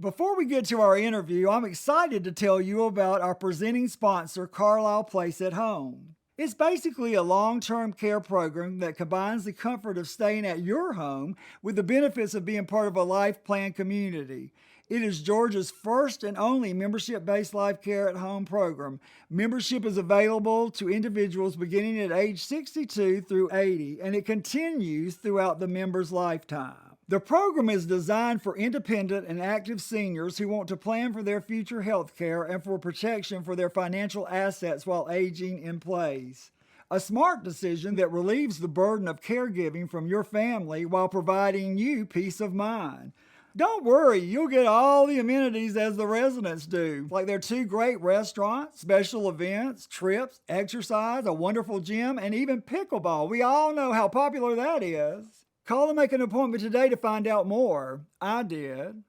Before we get to our interview, I'm excited to tell you about our presenting sponsor, Carlisle Place at Home. It's basically a long-term care program that combines the comfort of staying at your home with the benefits of being part of a life plan community. It is Georgia's first and only membership-based life care at home program. Membership is available to individuals beginning at age 62 through 80, and it continues throughout the member's lifetime. The program is designed for independent and active seniors who want to plan for their future health care and for protection for their financial assets while aging in place. A smart decision that relieves the burden of caregiving from your family while providing you peace of mind. Don't worry, you'll get all the amenities as the residents do, like their 2 great restaurants, special events, trips, exercise, a wonderful gym, and even pickleball. We all know how popular that is. Call and make an appointment today to find out more. I did.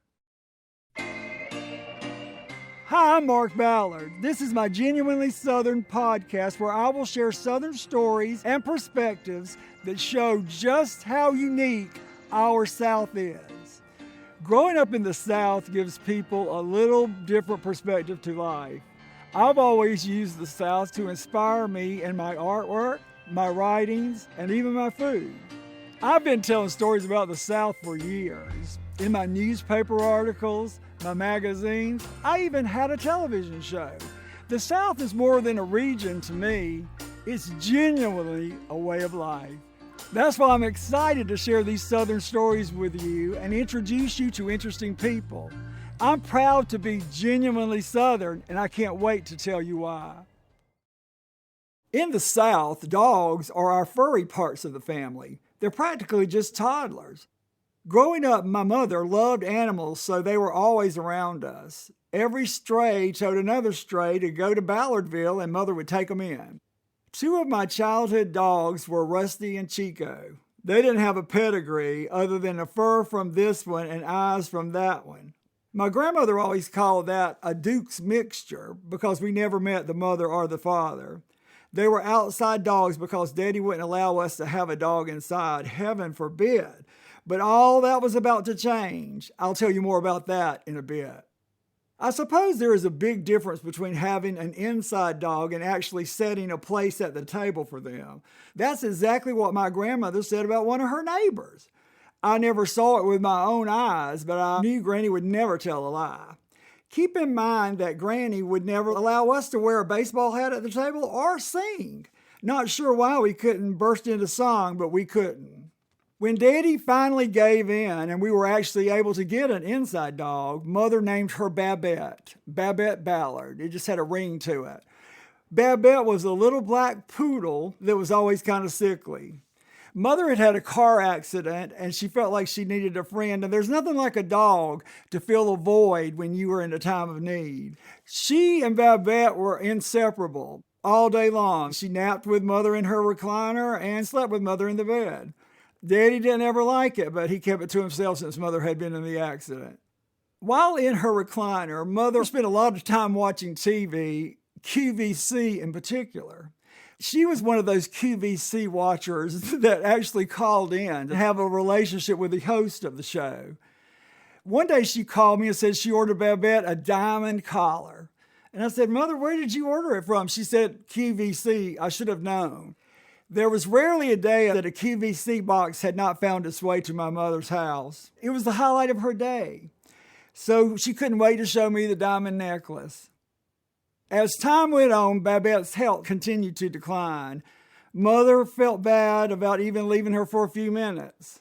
Hi, I'm Mark Ballard. This is my Genuinely Southern podcast where I will share Southern stories and perspectives that show just how unique our South is. Growing up in the South gives people a little different perspective to life. I've always used the South to inspire me in my artwork, my writings, and even my food. I've been telling stories about the South for years. In my newspaper articles, my magazines, I even had a television show. The South is more than a region to me. It's genuinely a way of life. That's why I'm excited to share these Southern stories with you and introduce you to interesting people. I'm proud to be genuinely Southern, and I can't wait to tell you why. In the South, dogs are our furry parts of the family. They're practically just toddlers. Growing up, my mother loved animals, so they were always around us. Every stray told another stray to go to Ballardville, and Mother would take them in. 2 of my childhood dogs were Rusty and Chico. They didn't have a pedigree other than a fur from this one and eyes from that one. My grandmother always called that a Duke's mixture because we never met the mother or the father. They were outside dogs because Daddy wouldn't allow us to have a dog inside. Heaven forbid. But all that was about to change. I'll tell you more about that in a bit. I suppose there is a big difference between having an inside dog and actually setting a place at the table for them. That's exactly what my grandmother said about one of her neighbors. I never saw it with my own eyes, but I knew Granny would never tell a lie. Keep in mind that Granny would never allow us to wear a baseball hat at the table or sing. Not sure why we couldn't burst into song, but we couldn't. When Daddy finally gave in and we were actually able to get an inside dog, Mother named her Babette, Babette Ballard. It just had a ring to it. Babette was a little black poodle that was always kind of sickly. Mother had had a car accident and she felt like she needed a friend, and there's nothing like a dog to fill a void when you were in a time of need. She and Babette were inseparable all day long. She napped with Mother in her recliner and slept with Mother in the bed. Daddy didn't ever like it, but he kept it to himself since Mother had been in the accident. While in her recliner, Mother spent a lot of time watching TV, QVC in particular. She was one of those QVC watchers that actually called in to have a relationship with the host of the show. One day she called me and said she ordered Babette a diamond collar. And I said, Mother, where did you order it from? She said, QVC. I should have known. There was rarely a day that a QVC box had not found its way to my mother's house. It was the highlight of her day. So she couldn't wait to show me the diamond necklace. As time went on, Babette's health continued to decline. Mother felt bad about even leaving her for a few minutes.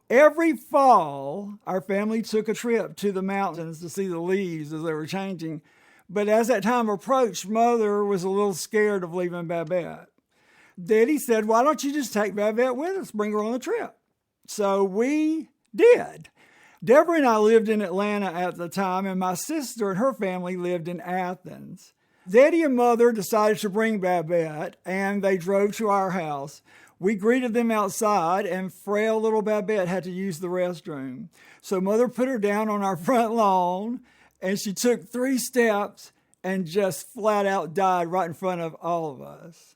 Every fall, our family took a trip to the mountains to see the leaves as they were changing. But as that time approached, Mother was a little scared of leaving Babette. Daddy said, why don't you just take Babette with us, bring her on the trip? So we did. Deborah and I lived in Atlanta at the time, and my sister and her family lived in Athens. Daddy and Mother decided to bring Babette, and they drove to our house. We greeted them outside, and frail little Babette had to use the restroom. So Mother put her down on our front lawn, and she took 3 steps and just flat out died right in front of all of us.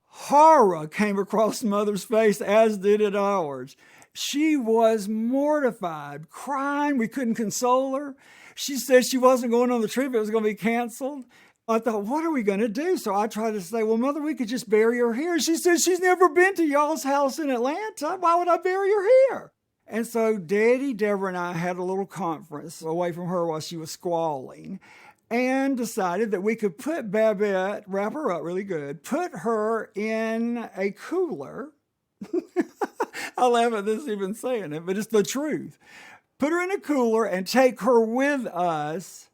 Horror came across Mother's face, as did it ours. She was mortified, crying. We couldn't console her. She said she wasn't going on the trip. It was going to be canceled. I thought, what are we going to do? So I tried to say, well, Mother, we could just bury her here. She said, she's never been to y'all's house in Atlanta. Why would I bury her here? And so Daddy, Deborah, and I had a little conference away from her while she was squalling and decided that we could put Babette, wrap her up really good, put her in a cooler. I laugh at this even saying it, but it's the truth. Put her in a cooler and take her with us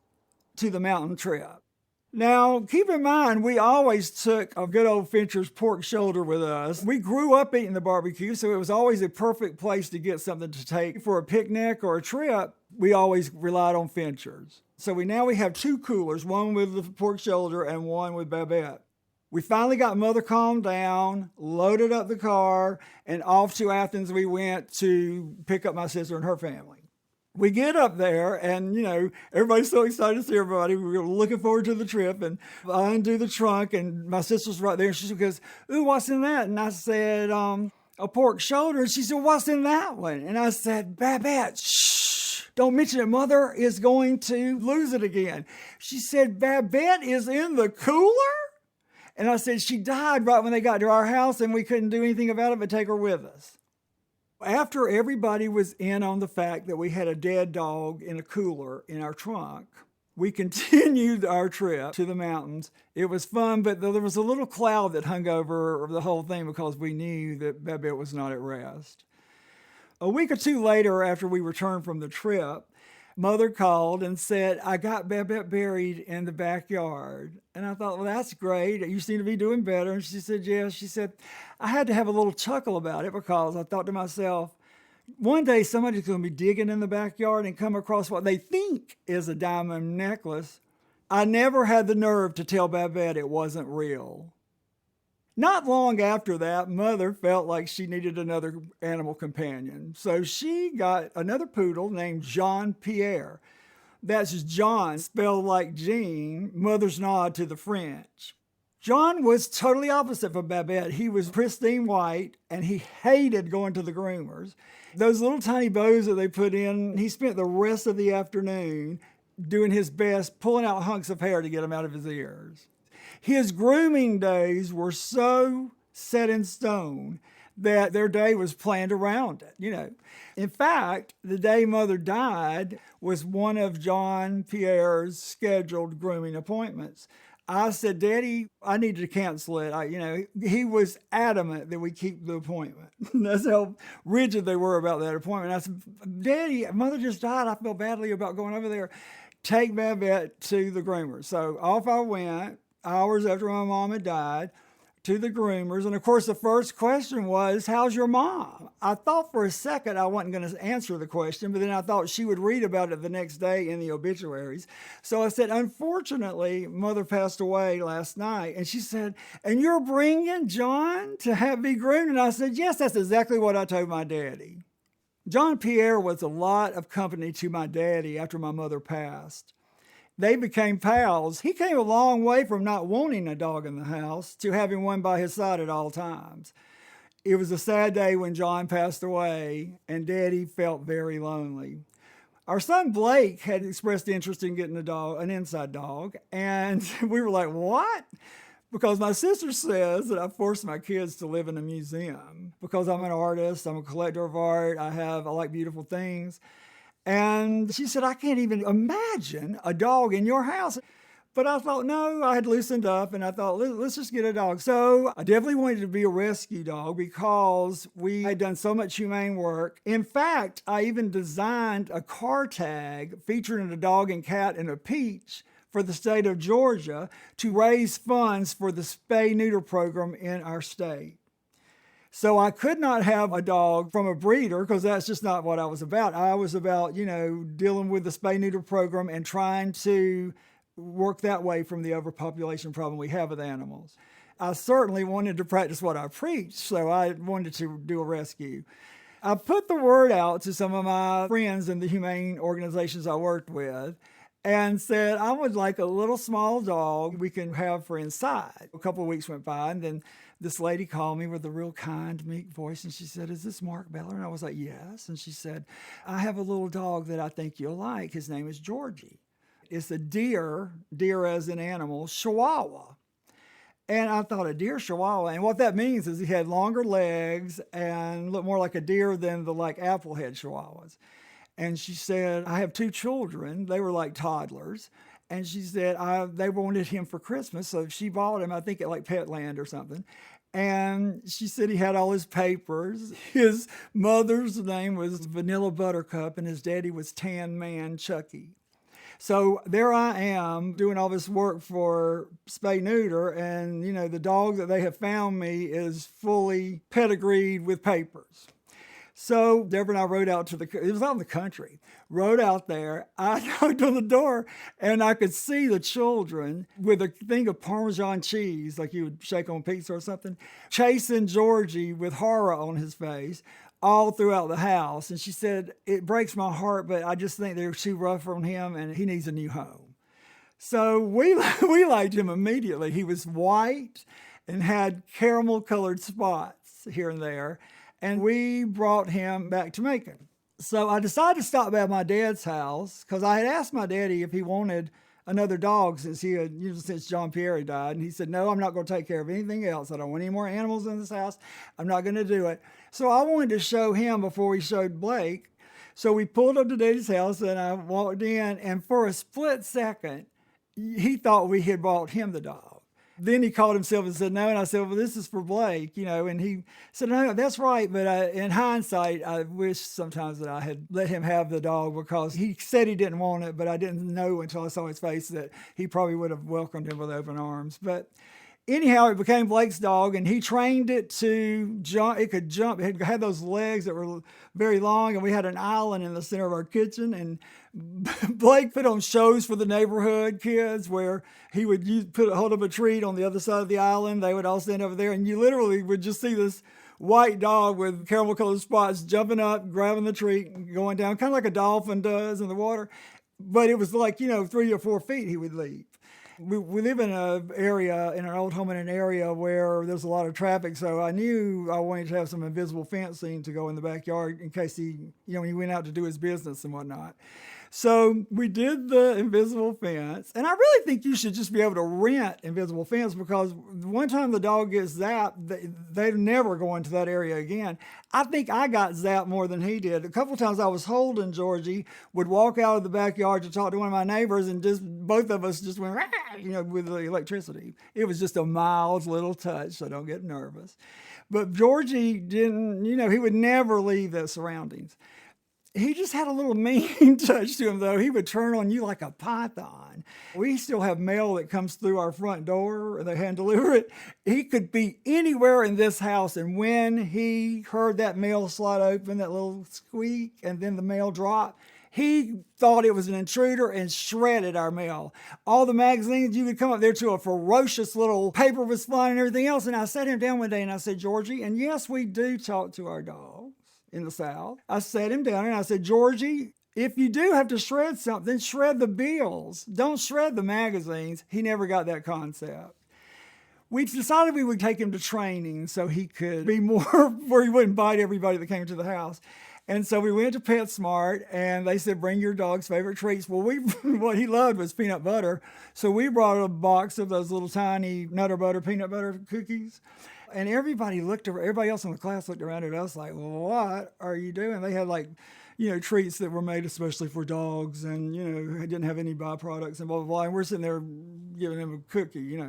to the mountain trip. Now, keep in mind, we always took a good old Fincher's pork shoulder with us. We grew up eating the barbecue, so it was always a perfect place to get something to take for a picnic or a trip. We always relied on Fincher's. So now we have two coolers, one with the pork shoulder and one with Babette. We finally got Mother calmed down, loaded up the car, and off to Athens we went to pick up my sister and her family. We get up there and, everybody's so excited to see everybody. We were looking forward to the trip, and I undo the trunk and my sister's right there. And she goes, ooh, what's in that? And I said, a pork shoulder. And she said, what's in that one? And I said, Babette, shh, don't mention it. Mother is going to lose it again. She said, Babette is in the cooler? And I said, she died right when they got to our house and we couldn't do anything about it but take her with us. After everybody was in on the fact that we had a dead dog in a cooler in our trunk, we continued our trip to the mountains. It was fun, but there was a little cloud that hung over the whole thing because we knew that Babette was not at rest. A week or two later, after we returned from the trip, Mother called and said, I got Babette buried in the backyard. And I thought, well, that's great. You seem to be doing better. And she said, yes. She said, I had to have a little chuckle about it because I thought to myself, one day somebody's going to be digging in the backyard and come across what they think is a diamond necklace. I never had the nerve to tell Babette it wasn't real. Not long after that, Mother felt like she needed another animal companion. So she got another poodle named Jean Pierre. That's John, spelled like Jean, Mother's nod to the French. John was totally opposite from Babette. He was pristine white, and he hated going to the groomers. Those little tiny bows that they put in, he spent the rest of the afternoon doing his best, pulling out hunks of hair to get them out of his ears. His grooming days were so set in stone that their day was planned around it, In fact, the day Mother died was one of Jean Pierre's scheduled grooming appointments. I said, Daddy, I needed to cancel it. He was adamant that we keep the appointment. That's how rigid they were about that appointment. I said, Daddy, Mother just died. I feel badly about going over there. Take Babette to the groomers. So off I went, hours after my mom had died, to the groomers. And of course, the first question was, how's your mom? I thought for a second I wasn't going to answer the question, but then I thought she would read about it the next day in the obituaries. So I said, unfortunately, Mother passed away last night. And she said, and you're bringing John to be groomed? And I said, yes, that's exactly what I told my daddy. Jean Pierre was a lot of company to my daddy after my mother passed. They became pals. He came a long way from not wanting a dog in the house to having one by his side at all times. It was a sad day when John passed away, and Daddy felt very lonely. Our son Blake had expressed interest in getting an inside dog, and we were like, what? Because my sister says that I forced my kids to live in a museum because I'm an artist, I'm a collector of art, I like beautiful things. And she said, I can't even imagine a dog in your house. But I thought, no, I had loosened up and I thought, let's just get a dog. So I definitely wanted to be a rescue dog because we had done so much humane work. In fact, I even designed a car tag featuring a dog and cat and a peach for the state of Georgia to raise funds for the spay-neuter program in our state. So I could not have a dog from a breeder because that's just not what I was about. I was about, dealing with the spay-neuter program and trying to work that way from the overpopulation problem we have with animals. I certainly wanted to practice what I preach, so I wanted to do a rescue. I put the word out to some of my friends in the humane organizations I worked with, and said, I would like a little small dog we can have for inside. A couple of weeks went by, and then this lady called me with a real kind, meek voice, and she said, is this Mark Ballard? And I was like, yes. And she said, I have a little dog that I think you'll like. His name is Georgie. It's a deer as an animal, Chihuahua. And I thought, a deer Chihuahua. And what that means is he had longer legs and looked more like a deer than the like applehead Chihuahuas. And she said, I have 2 children. They were like toddlers. And she said, they wanted him for Christmas. So she bought him, I think at like Petland or something. And she said he had all his papers. His mother's name was Vanilla Buttercup, and his daddy was Tan Man Chucky. So there I am doing all this work for Spay Neuter, and the dog that they have found me is fully pedigreed with papers. So Deborah and I rode out it was out in the country, rode out there. I knocked on the door and I could see the children with a thing of Parmesan cheese, like you would shake on pizza or something, chasing Georgie with horror on his face all throughout the house. And she said, it breaks my heart, but I just think they're too rough on him and he needs a new home. So we liked him immediately. He was white and had caramel colored spots here and there. And we brought him back to Macon. So I decided to stop by my dad's house because I had asked my daddy if he wanted another dog since Jean Pierre had died. And he said, no, I'm not going to take care of anything else. I don't want any more animals in this house. I'm not going to do it. So I wanted to show him before we showed Blake. So we pulled up to Daddy's house and I walked in. And for a split second, he thought we had bought him the dog. Then he called himself and said, no. And I said, well, this is for Blake, and he said, no, that's right. But in hindsight, I wish sometimes that I had let him have the dog because he said he didn't want it, but I didn't know until I saw his face that he probably would have welcomed him with open arms. But anyhow, it became Blake's dog, and he trained it to jump. It could jump. It had those legs that were very long, and we had an island in the center of our kitchen. And Blake put on shows for the neighborhood kids where he would hold up a treat on the other side of the island. They would all stand over there, and you literally would just see this white dog with caramel-colored spots jumping up, grabbing the treat, and going down, kind of like a dolphin does in the water. But it was like, 3 or 4 feet he would leap. We live in an old home in an area where there's a lot of traffic, so I knew I wanted to have some invisible fencing to go in the backyard in case when he went out to do his business and whatnot. So we did the invisible fence, and I really think you should just be able to rent invisible fence because one time the dog gets zapped, they're never going to that area again. I think I got zapped more than he did. A couple of times I was holding Georgie, would walk out of the backyard to talk to one of my neighbors, and just both of us just went, with the electricity. It was just a mild little touch, so don't get nervous. But Georgie didn't, he would never leave the surroundings. He just had a little mean touch to him, though. He would turn on you like a python. We still have mail that comes through our front door. They hand deliver it. He could be anywhere in this house, and when he heard that mail slide open, that little squeak, and then the mail drop, he thought it was an intruder and shredded our mail. All the magazines, you could come up there to a ferocious little paper was flying and everything else. And I sat him down one day and I said, Georgie, and yes, we do talk to our dogs in the South. I sat him down and I said, Georgie, if you do have to shred something, shred the bills. Don't shred the magazines. He never got that concept. We decided we would take him to training so he could be more, where he wouldn't bite everybody that came to the house. And so we went to PetSmart, and they said, bring your dog's favorite treats. Well, what he loved was peanut butter. So we brought a box of those little tiny Nutter Butter peanut butter cookies. And everybody else in the class looked around at us like, well, what are you doing? They had treats that were made especially for dogs and, didn't have any byproducts and blah, blah, blah. And we're sitting there giving him a cookie,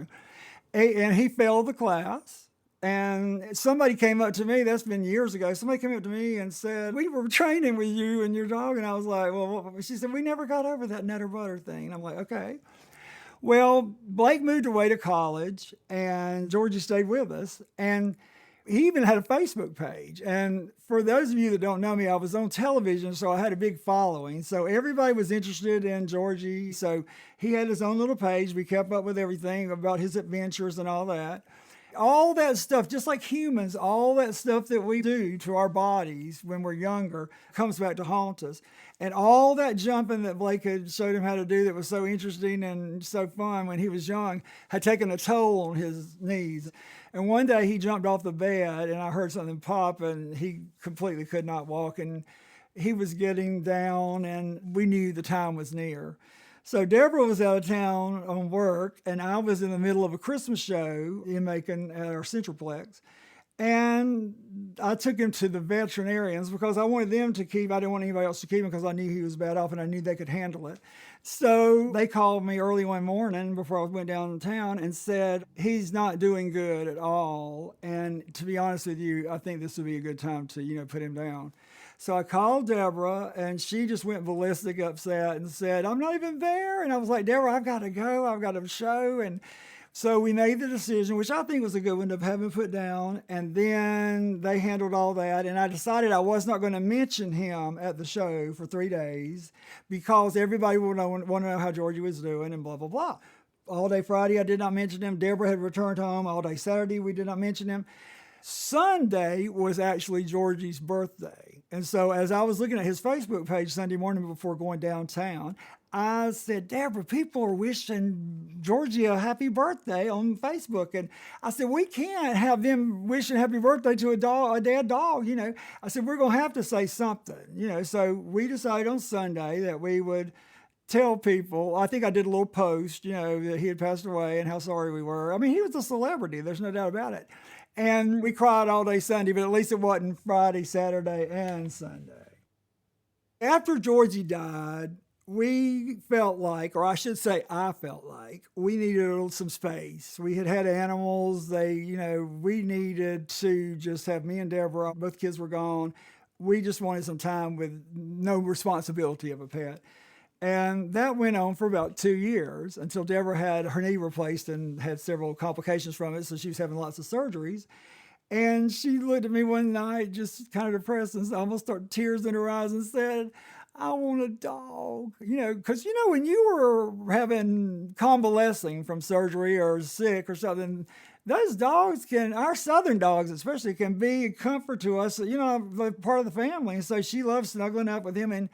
And he failed the class. And somebody came up to me, that's been years ago, somebody came up to me and said, we were training with you and your dog. And I was like, well, she said, we never got over that Nutter Butter thing. And I'm like, okay. Well, Blake moved away to college and Georgie stayed with us. And he even had a Facebook page. And for those of you that don't know me, I was on television, so I had a big following. So everybody was interested in Georgie. So he had his own little page. We kept up with everything about his adventures and all that. All that stuff, just like humans, all that stuff that we do to our bodies when we're younger comes back to haunt us. And all that jumping that Blake had showed him how to do that was so interesting and so fun when he was young had taken a toll on his knees. And one day he jumped off the bed and I heard something pop and he completely could not walk. And he was getting down and we knew the time was near. So Deborah was out of town on work, and I was in the middle of a Christmas show in Macon at our Centralplex. And I took him to the veterinarians because I wanted them to keep, I didn't want anybody else to keep him because I knew he was bad off and I knew they could handle it. So they called me early one morning before I went downtown and said, he's not doing good at all. And to be honest with you, I think this would be a good time to, put him down. So I called Deborah, and she just went ballistic, upset, and said, I'm not even there. And I was like, Deborah, I've got to go. I've got a show. And so we made the decision, which I think was a good one, of having him put down. And then they handled all that. And I decided I was not going to mention him at the show for 3 days because everybody would want to know how Georgie was doing and blah, blah, blah. All day Friday, I did not mention him. Deborah had returned home. All day Saturday, we did not mention him. Sunday was actually Georgie's birthday. And so as I was looking at his Facebook page Sunday morning before going downtown, I said, Deborah, people are wishing Georgie a happy birthday on Facebook. And I said, we can't have them wishing happy birthday to a dead dog, I said, we're going to have to say something, So we decided on Sunday that we would tell people. I think I did a little post, that he had passed away and how sorry we were. I mean, he was a celebrity. There's no doubt about it. And we cried all day Sunday, but at least it wasn't Friday, Saturday, and Sunday. After Georgie died, we felt like, or I should say I felt like, we needed some space. We had animals. We needed to just have me and Deborah. Both kids were gone. We just wanted some time with no responsibility of a pet. And that went on for about 2 years until Deborah had her knee replaced and had several complications from it. So she was having lots of surgeries. And she looked at me one night, just kind of depressed, and almost started tears in her eyes and said, I want a dog. Because, when you were having convalescing from surgery or sick or something, those dogs our southern dogs especially, can be a comfort to us, part of the family. And so she loved snuggling up with him and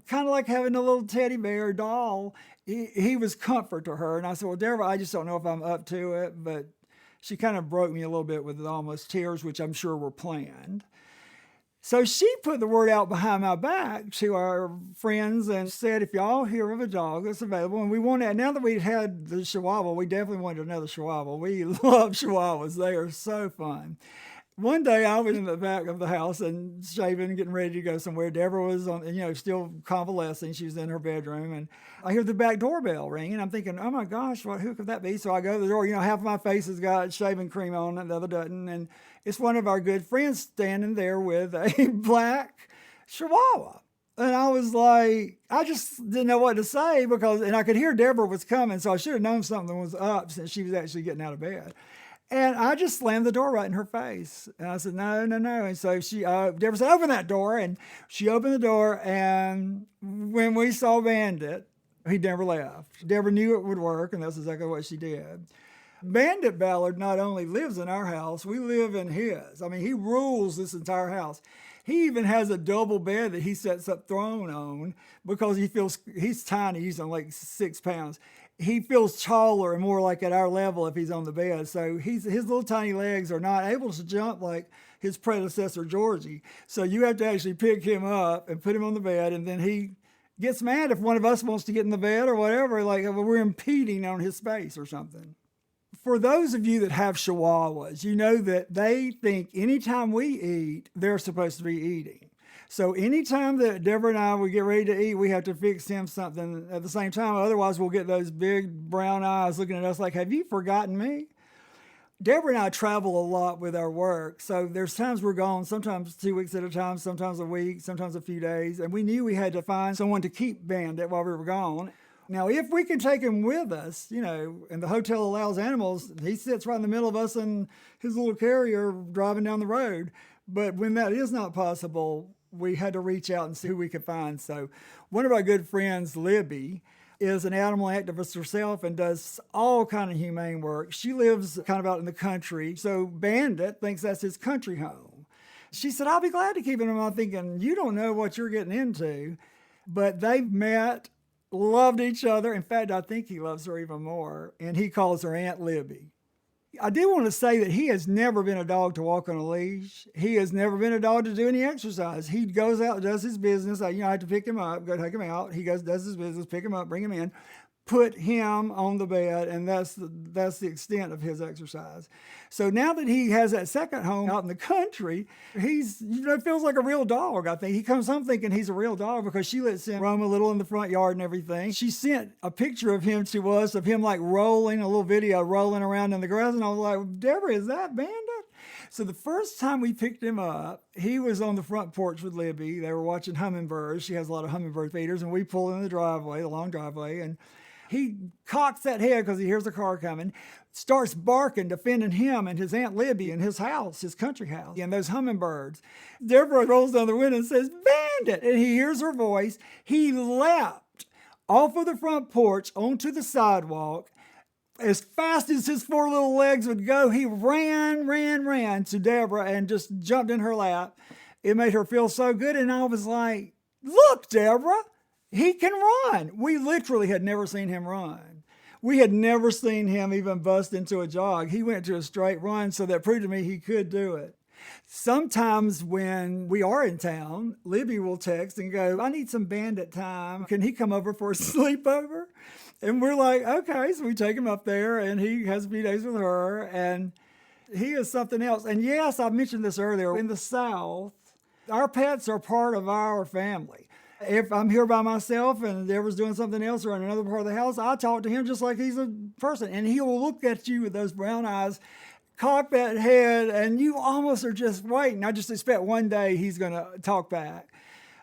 kind of like having a little teddy bear doll. He was comfort to her. And I said, well, Deborah, I just don't know if I'm up to it. But she kind of broke me a little bit with almost tears, which I'm sure were planned. So she put the word out behind my back to our friends and said, if y'all hear of a dog that's available, and we wanted, now that we'd had the Chihuahua, we definitely wanted another Chihuahua. We love Chihuahuas. They are so fun. One day I was in the back of the house and shaving, getting ready to go somewhere. Deborah was on, still convalescing. She was in her bedroom, and I hear the back doorbell ring, and I'm thinking, oh my gosh, who could that be? So I go to the door. Half of my face has got shaving cream on it, the other doesn't, and it's one of our good friends standing there with a black Chihuahua. And I was like, I just didn't know what to say and I could hear Deborah was coming, so I should have known something was up since she was actually getting out of bed. And I just slammed the door right in her face. And I said, no. And so Deborah said, open that door. And she opened the door. And when we saw Bandit, he never left. Deborah knew it would work, and that's exactly what she did. Bandit Ballard not only lives in our house, we live in his. I mean, he rules this entire house. He even has a double bed that he sets up throne on because he's tiny. He's on like 6 pounds. He feels taller and more like at our level if he's on the bed. So his little tiny legs are not able to jump like his predecessor, Georgie. So you have to actually pick him up and put him on the bed. And then he gets mad if one of us wants to get in the bed or whatever, like we're impeding on his space or something. For those of you that have Chihuahuas, you know that they think anytime we eat, they're supposed to be eating. So anytime that Deborah and I would get ready to eat, we have to fix him something at the same time. Otherwise, we'll get those big brown eyes looking at us like, have you forgotten me? Deborah and I travel a lot with our work. So there's times we're gone, sometimes 2 weeks at a time, sometimes a week, sometimes a few days. And we knew we had to find someone to keep Bandit while we were gone. Now, if we can take him with us, and the hotel allows animals, he sits right in the middle of us in his little carrier driving down the road. But when that is not possible, we had to reach out and see who we could find. So one of our good friends, Libby, is an animal activist herself and does all kind of humane work. She lives kind of out in the country, so Bandit thinks that's his country home. She said, I'll be glad to keep him. I'm thinking, you don't know what you're getting into. But they've met, loved each other. In fact, I think he loves her even more, and he calls her Aunt Libby. I do want to say that he has never been a dog to walk on a leash. He has never been a dog to do any exercise. He goes out, does his business. I have to pick him up, go take him out. He goes, does his business, pick him up, bring him in, put him on the bed, and that's the extent of his exercise. So now that he has that second home out in the country, he's, feels like a real dog, I think. He comes home thinking he's a real dog because she lets him roam a little in the front yard and everything. She sent a picture of him to us, of him like rolling, a little video rolling around in the grass, and I was like, Deborah, is that Bandit? So the first time we picked him up, he was on the front porch with Libby. They were watching hummingbirds. She has a lot of hummingbird feeders, and we pull in the driveway, the long driveway, and he cocks that head because he hears the car coming, starts barking, defending him and his Aunt Libby in his house, his country house, and those hummingbirds. Deborah rolls down the window and says, Bandit! And he hears her voice. He leapt off of the front porch onto the sidewalk. As fast as his four little legs would go, he ran to Deborah and just jumped in her lap. It made her feel so good, and I was like, look, Deborah! He can run. We literally had never seen him run. We had never seen him even bust into a jog. He went to a straight run, so that proved to me he could do it. Sometimes when we are in town, Libby will text and go, I need some Bandit time. Can he come over for a sleepover? And we're like, okay. So we take him up there, and he has a few days with her, and he is something else. And yes, I mentioned this earlier. In the South, our pets are part of our family. If I'm here by myself and Deborah's doing something else or in another part of the house, I talk to him just like he's a person. And he will look at you with those brown eyes, cock that head, and you almost are just waiting. I just expect one day he's going to talk back.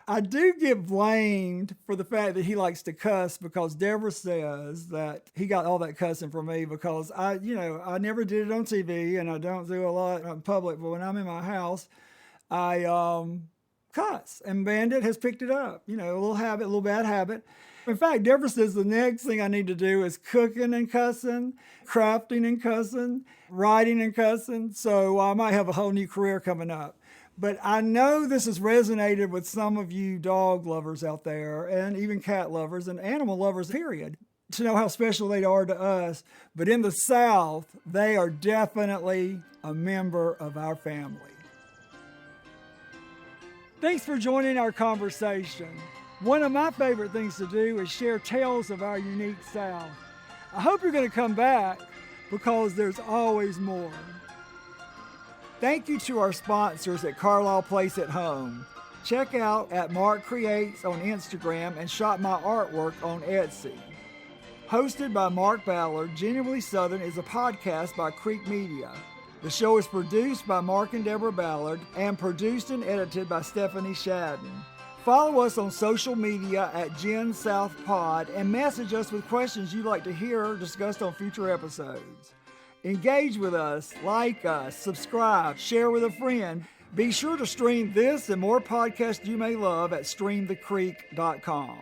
I do get blamed for the fact that he likes to cuss because Deborah says that he got all that cussing from me because I never did it on TV and I don't do a lot in public, but when I'm in my house, I cuss, and Bandit has picked it up. A little habit, a little bad habit. In fact, Deborah says the next thing I need to do is cooking and cussing, crafting and cussing, writing and cussing. So I might have a whole new career coming up. But I know this has resonated with some of you dog lovers out there, and even cat lovers and animal lovers, period, to know how special they are to us. But in the South, they are definitely a member of our family. Thanks for joining our conversation. One of my favorite things to do is share tales of our unique South. I hope you're going to come back because there's always more. Thank you to our sponsors at Carlisle Place at Home. Check out at Mark Creates on Instagram and shop my artwork on Etsy. Hosted by Mark Ballard, Genuinely Southern is a podcast by Creek Media. The show is produced by Mark and Deborah Ballard and produced and edited by Stephanie Shadden. Follow us on social media at Gen South Pod and message us with questions you'd like to hear discussed on future episodes. Engage with us, like us, subscribe, share with a friend. Be sure to stream this and more podcasts you may love at streamthecreek.com.